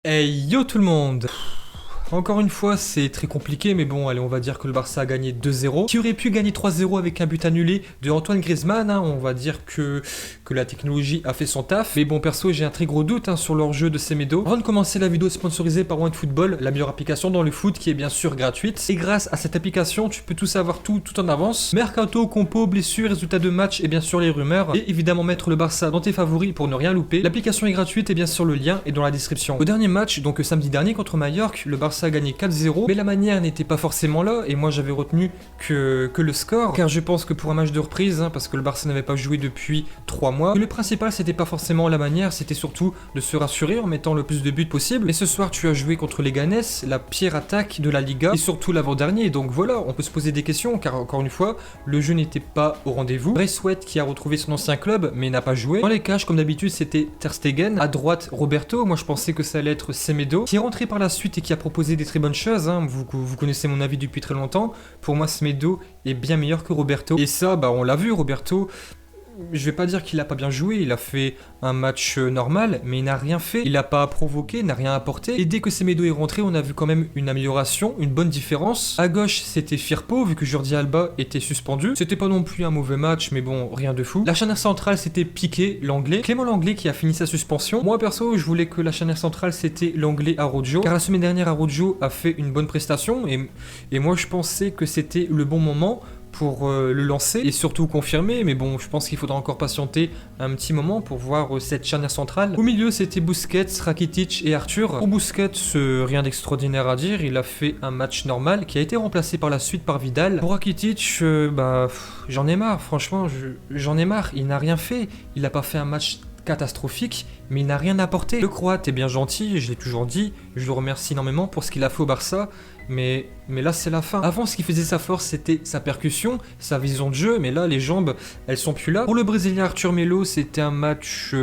Hey yo tout le monde! Encore une fois, c'est très compliqué, mais bon, allez, on va dire que le Barça a gagné 2-0. Qui aurait pu gagner 3-0 avec un but annulé de Antoine Griezmann, hein, on va dire que la technologie a fait son taf. Mais bon, perso, j'ai un très gros doute sur leur jeu de Semedo. Avant de commencer la vidéo sponsorisée par OneFootball, la meilleure application dans le foot qui est bien sûr gratuite. Et grâce à cette application, tu peux tout savoir tout en avance. Mercato, compo, blessures, résultats de match et bien sûr les rumeurs. Et évidemment mettre le Barça dans tes favoris pour ne rien louper. L'application est gratuite et bien sûr le lien est dans la description. Au dernier match, donc samedi dernier contre Mallorca, le Barça a gagné 4-0, mais la manière n'était pas forcément là, et moi j'avais retenu que le score, car je pense que pour un match de reprise, parce que le Barça n'avait pas joué depuis 3 mois, le principal c'était pas forcément la manière, c'était surtout de se rassurer en mettant le plus de buts possible. Et ce soir tu as joué contre les Ganes, la pire attaque de la Liga, et surtout l'avant-dernier, donc voilà, on peut se poser des questions, car encore une fois, le jeu n'était pas au rendez-vous. Braithwaite qui a retrouvé son ancien club, mais n'a pas joué. Dans les cages, comme d'habitude, c'était Ter Stegen, à droite Roberto, moi je pensais que ça allait être Semedo, qui est rentré par la suite et qui a proposé des très bonnes choses, vous connaissez mon avis depuis très longtemps. Pour moi, Semedo est bien meilleur que Roberto. Et ça, on l'a vu, Roberto. Je vais pas dire qu'il a pas bien joué, il a fait un match normal, mais il n'a rien fait, il n'a pas provoqué, n'a rien apporté. Et dès que Semedo est rentré, on a vu quand même une amélioration, une bonne différence. À gauche, c'était Firpo, vu que Jordi Alba était suspendu. C'était pas non plus un mauvais match, mais bon, rien de fou. La charnière centrale, c'était Piqué, l'anglais. Clément Langlais qui a fini sa suspension. Moi, perso, je voulais que la charnière centrale, c'était l'anglais Araujo, car la semaine dernière, Araujo a fait une bonne prestation, et moi, je pensais que c'était le bon moment pour le lancer et surtout confirmer, mais bon, je pense qu'il faudra encore patienter un petit moment pour voir cette charnière centrale. Au milieu, c'était Busquets, Rakitic et Arthur. Pour Busquets, rien d'extraordinaire à dire, il a fait un match normal qui a été remplacé par la suite par Vidal. Pour Rakitic, j'en ai marre, franchement, j'en ai marre, il n'a rien fait, il n'a pas fait un match catastrophique, mais il n'a rien apporté. Le Croate est bien gentil, je l'ai toujours dit, je le remercie énormément pour ce qu'il a fait au Barça, mais là c'est la fin. Avant, ce qui faisait sa force, c'était sa percussion, sa vision de jeu, mais là les jambes, elles sont plus là. Pour le Brésilien Arthur Melo, c'était un match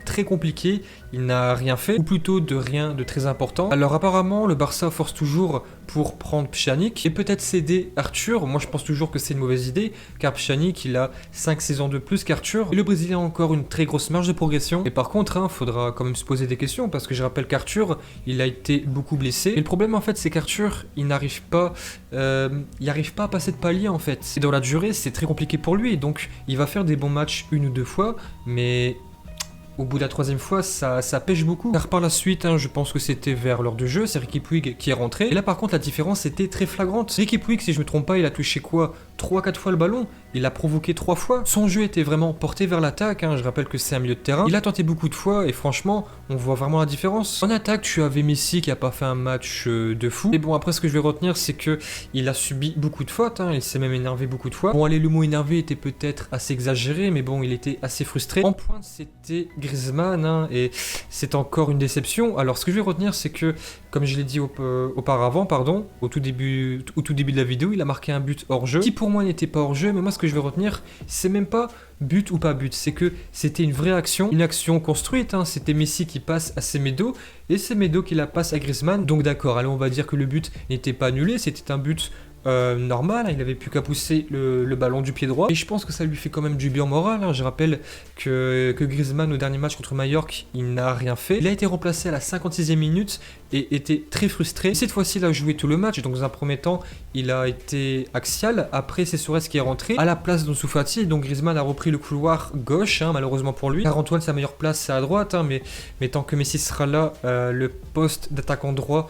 très compliqué, il n'a rien fait, ou plutôt de rien de très important. Alors apparemment, le Barça force toujours pour prendre Pjanic, et peut-être céder Arthur. Moi je pense toujours que c'est une mauvaise idée, car Pjanic, il a 5 saisons de plus qu'Arthur, et le Brésilien a encore une très grosse marge de progression. Et par contre, faudra quand même se poser des questions, parce que je rappelle qu'Arthur, il a été beaucoup blessé, et le problème en fait, c'est qu'Arthur, il n'arrive pas à passer de palier en fait. Et dans la durée, c'est très compliqué pour lui, donc il va faire des bons matchs une ou deux fois, mais au bout de la troisième fois, ça pêche beaucoup. Car par la suite, je pense que c'était vers l'heure de jeu, c'est Riqui Puig qui est rentré. Et là par contre, la différence était très flagrante. Riqui Puig, si je me trompe pas, il a touché quoi, 3-4 fois le ballon, il a provoqué 3 fois. Son jeu était vraiment porté vers l'attaque, je rappelle que c'est un milieu de terrain. Il a tenté beaucoup de fois et franchement, on voit vraiment la différence. En attaque, tu avais Messi qui a pas fait un match de fou. Et bon, après ce que je vais retenir, c'est que il a subi beaucoup de fautes, il s'est même énervé beaucoup de fois. Bon allez, le mot énervé était peut-être assez exagéré, mais bon, il était assez frustré. En pointe, c'était Griezmann, et c'est encore une déception. Alors ce que je vais retenir, c'est que, comme je l'ai dit auparavant, au tout début de la vidéo, il a marqué un but hors jeu, qui pour moi n'était pas hors jeu, mais moi ce que je vais retenir, c'est même pas but ou pas but, c'est que c'était une vraie action, une action construite, c'était Messi qui passe à Semedo, et Semedo qui la passe à Griezmann. Donc d'accord, allez, on va dire que le but n'était pas annulé, c'était un but normal, il avait plus qu'à pousser le ballon du pied droit, et je pense que ça lui fait quand même du bien moral. Je rappelle que Griezmann au dernier match contre Mallorca, il n'a rien fait, il a été remplacé à la 56e minute et était très frustré. Cette fois-ci, il a joué tout le match, donc dans un premier temps, il a été axial. Après, c'est Suarez qui est rentré à la place d'Ansu Fati, donc Griezmann a repris le couloir gauche, malheureusement pour lui. Car Antoine, sa meilleure place, c'est à droite, mais tant que Messi sera là, le poste d'attaquant droit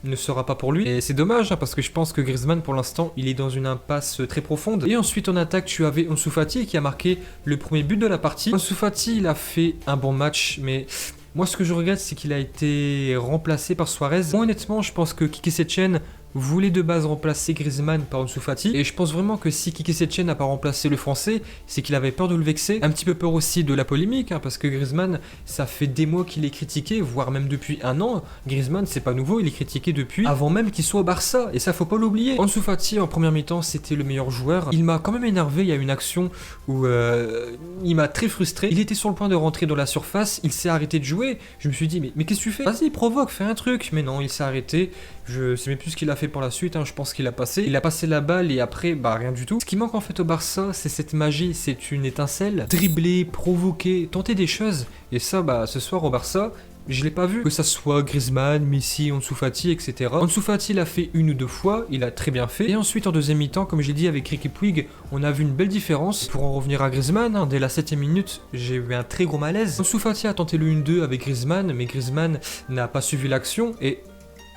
ne sera pas pour lui. Et c'est dommage, parce que je pense que Griezmann, pour l'instant, il est dans une impasse très profonde. Et ensuite, en attaque, tu avais Ansu Fati qui a marqué le premier but de la partie. Ansu Fati, il a fait un bon match, mais moi, ce que je regrette, c'est qu'il a été remplacé par Suarez. Moi, honnêtement, je pense que Quique Setien voulait de base remplacer Griezmann par Ansu Fati, et je pense vraiment que si Quique Setien n'a pas remplacé le français, c'est qu'il avait peur de le vexer, un petit peu peur aussi de la polémique, parce que Griezmann, ça fait des mois qu'il est critiqué, voire même depuis un an. Griezmann, c'est pas nouveau, il est critiqué depuis avant même qu'il soit au Barça, et ça faut pas l'oublier. Ansu Fati, en première mi-temps, c'était le meilleur joueur. Il m'a quand même énervé, il y a une action où il m'a très frustré, il était sur le point de rentrer dans la surface, il s'est arrêté de jouer, je me suis dit mais qu'est-ce que tu fais, vas-y provoque, fais un truc, mais non, il s'est arrêté. Je sais même plus ce qu'il a fait par la suite, je pense qu'il a passé la balle et après, rien du tout. Ce qui manque en fait au Barça, c'est cette magie, c'est une étincelle. Dribbler, provoquer, tenter des choses. Et ça, ce soir au Barça, je l'ai pas vu. Que ça soit Griezmann, Messi, Ansu Fati, etc. Ansu Fati l'a fait une ou deux fois, il a très bien fait. Et ensuite en deuxième mi-temps, comme j'ai dit avec Riqui Puig, on a vu une belle différence. Pour en revenir à Griezmann, dès la 7ème minute, j'ai eu un très gros malaise. Ansu Fati a tenté le 1-2 avec Griezmann, mais Griezmann n'a pas suivi l'action et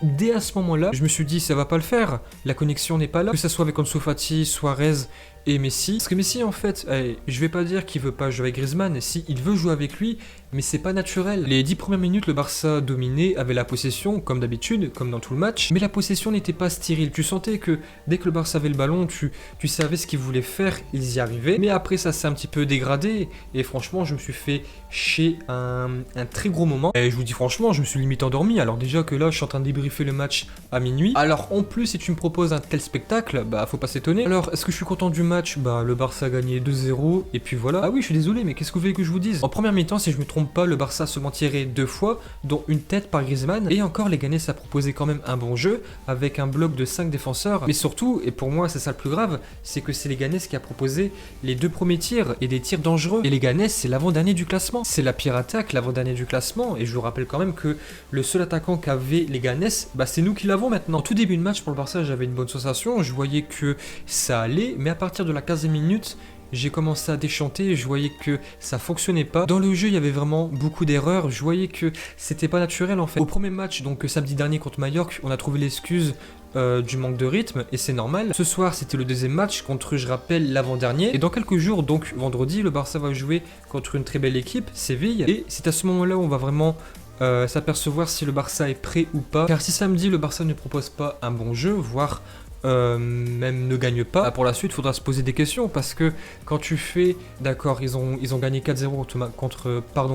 dès à ce moment-là, je me suis dit ça va pas le faire, la connexion n'est pas là, que ça soit avec Ansu Fati, Suarez et Messi. Parce que Messi en fait, je vais pas dire qu'il veut pas jouer avec Griezmann, si il veut jouer avec lui, mais c'est pas naturel. Les 10 premières minutes, le Barça dominait, avait la possession, comme d'habitude, comme dans tout le match, mais la possession n'était pas stérile. Tu sentais que dès que le Barça avait le ballon, tu savais ce qu'ils voulaient faire, ils y arrivaient. Mais après ça s'est un petit peu dégradé, et franchement je me suis fait chier un très gros moment. Et je vous dis franchement, je me suis limite endormi, alors déjà que là je suis en train de débriefer le match à minuit. Alors en plus si tu me proposes un tel spectacle, bah faut pas s'étonner. Alors est-ce que je suis content du match? Bah le Barça a gagné 2-0, et puis voilà. Ah oui je suis désolé, mais qu'est-ce que vous voulez que je vous dise? En première mi-temps, si je me trompe pas, le Barça se mentirait 2 fois, dont une tête par Griezmann, et encore les Ganes a proposé quand même un bon jeu, avec un bloc de 5 défenseurs, mais surtout, et pour moi c'est ça le plus grave, c'est que c'est les Ganes qui a proposé les 2 premiers tirs, et des tirs dangereux, et les Ganes c'est l'avant-dernier du classement, c'est la pire attaque, l'avant-dernier du classement, et je vous rappelle quand même que le seul attaquant qu'avait les Ganes, bah c'est nous qui l'avons maintenant. En tout début de match pour le Barça, j'avais une bonne sensation, je voyais que ça allait, mais à partir de la 15e minute, j'ai commencé à déchanter, je voyais que ça fonctionnait pas. Dans le jeu, il y avait vraiment beaucoup d'erreurs, je voyais que c'était pas naturel en fait. Au premier match, donc samedi dernier contre Mallorca, on a trouvé l'excuse du manque de rythme, et c'est normal. Ce soir, c'était le deuxième match contre, je rappelle, l'avant-dernier. Et dans quelques jours, donc vendredi, le Barça va jouer contre une très belle équipe, Séville. Et c'est à ce moment-là où on va vraiment s'apercevoir si le Barça est prêt ou pas. Car si samedi, le Barça ne propose pas un bon jeu, voire même ne gagne pas, pour la suite il faudra se poser des questions, parce que quand tu fais, d'accord, ils ont gagné 4-0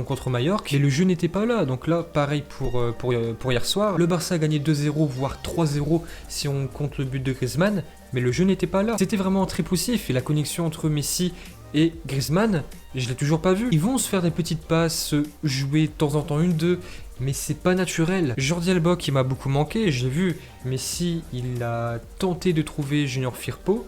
contre Mallorca, mais le jeu n'était pas là, donc là pareil pour hier soir, le Barça a gagné 2-0 voire 3-0 si on compte le but de Griezmann, mais le jeu n'était pas là, c'était vraiment très poussif, et la connexion entre Messi et Griezmann, je l'ai toujours pas vu. Ils vont se faire des petites passes, jouer de temps en temps une, deux, mais c'est pas naturel. Jordi Alba qui m'a beaucoup manqué, j'ai vu, Messi il a tenté de trouver Junior Firpo,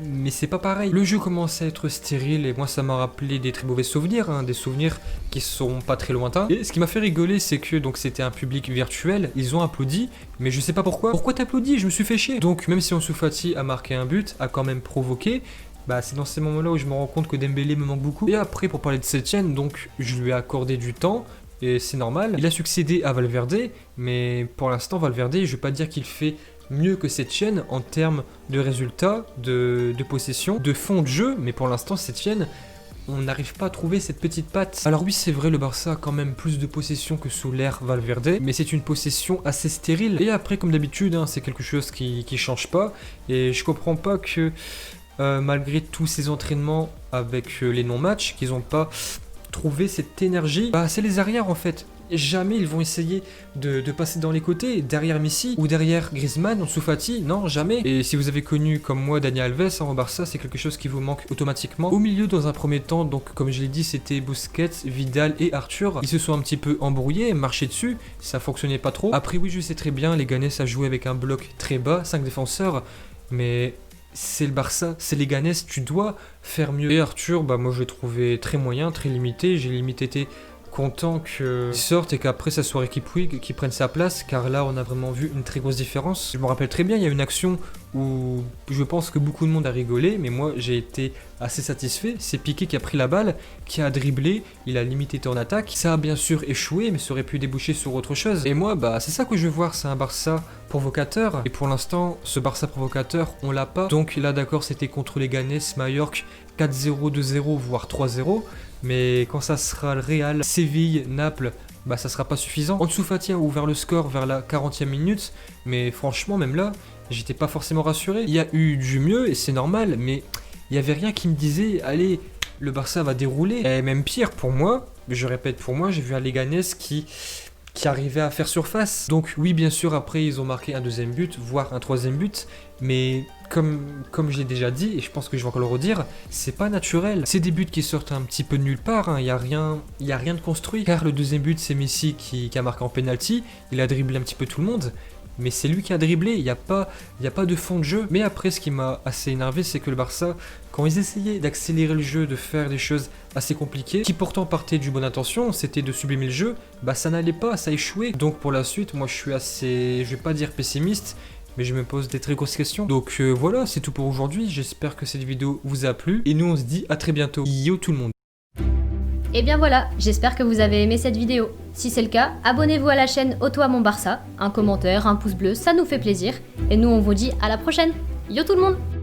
mais c'est pas pareil. Le jeu commence à être stérile, et moi ça m'a rappelé des très mauvais souvenirs, des souvenirs qui sont pas très lointains. Et ce qui m'a fait rigoler, c'est que donc c'était un public virtuel, ils ont applaudi, mais je sais pas pourquoi. Pourquoi t'applaudis? Je me suis fait chier. Donc même si Ansu Fati a marqué un but, a quand même provoqué, bah c'est dans ces moments-là où je me rends compte que Dembélé me manque beaucoup. Et après, pour parler de Setien, donc je lui ai accordé du temps, et c'est normal. Il a succédé à Valverde, mais pour l'instant Valverde, je vais pas dire qu'il fait mieux que Setien en termes de résultats, de possession, de fond de jeu, mais pour l'instant Setien, on n'arrive pas à trouver cette petite patte. Alors oui, c'est vrai, le Barça a quand même plus de possession que sous l'ère Valverde, mais c'est une possession assez stérile. Et après, comme d'habitude, c'est quelque chose qui change pas, et je comprends pas que malgré tous ces entraînements avec les non-matchs, qu'ils n'ont pas trouvé cette énergie, bah c'est les arrières en fait. Jamais ils vont essayer de passer dans les côtés, derrière Messi ou derrière Griezmann, Ansu Fati, non, jamais. Et si vous avez connu comme moi Dani Alves au Barça, c'est quelque chose qui vous manque automatiquement. Au milieu, dans un premier temps, donc comme je l'ai dit, c'était Busquets, Vidal et Arthur. Ils se sont un petit peu embrouillés, marché dessus, ça fonctionnait pas trop. Après oui, je sais très bien, les Ganes a joué avec un bloc très bas, 5 défenseurs, mais c'est le Barça, c'est les Ganes, tu dois faire mieux. Et Arthur, bah moi je l'ai trouvé très moyen, très limité, j'ai limite été content qu'il sorte et qu'après ça soit Riqui Puig qui prenne sa place, car là on a vraiment vu une très grosse différence. Je me rappelle très bien, il y a une action où je pense que beaucoup de monde a rigolé, mais moi j'ai été assez satisfait. C'est Piqué qui a pris la balle, qui a dribblé, il a limité été en attaque. Ça a bien sûr échoué, mais ça aurait pu déboucher sur autre chose. Et moi, bah c'est ça que je veux voir, c'est un Barça provocateur. Et pour l'instant, ce Barça provocateur, on l'a pas. Donc là d'accord, c'était contre les Ganes, Mallorca, 4-0, 2-0, voire 3-0. Mais quand ça sera le Real, Séville, Naples, bah ça sera pas suffisant. Ansu Fati a ouvert le score vers la 40e minute, mais franchement même là, j'étais pas forcément rassuré. Il y a eu du mieux et c'est normal, mais il y avait rien qui me disait allez, le Barça va dérouler. Et même pire pour moi, je répète pour moi, j'ai vu un Leganés qui arrivait à faire surface. Donc oui, bien sûr, après ils ont marqué un deuxième but, voire un troisième but, mais comme je l'ai déjà dit, et je pense que je vais encore le redire, c'est pas naturel. C'est des buts qui sortent un petit peu de nulle part, il y a rien de construit. Car le deuxième but, c'est Messi qui a marqué en penalty, il a dribblé un petit peu tout le monde, mais c'est lui qui a dribblé, il n'y a pas de fond de jeu. Mais après, ce qui m'a assez énervé, c'est que le Barça, quand ils essayaient d'accélérer le jeu, de faire des choses assez compliquées, qui pourtant partaient d'une bonne intention, c'était de sublimer le jeu, bah ça n'allait pas, ça échouait. Donc pour la suite, moi je suis assez, je vais pas dire pessimiste, mais je me pose des très grosses questions. Donc voilà, c'est tout pour aujourd'hui. J'espère que cette vidéo vous a plu. Et nous, on se dit à très bientôt. Yo tout le monde. Et bien voilà, j'espère que vous avez aimé cette vidéo. Si c'est le cas, abonnez-vous à la chaîne Otto à mon Barça. Un commentaire, un pouce bleu, ça nous fait plaisir. Et nous, on vous dit à la prochaine. Yo tout le monde!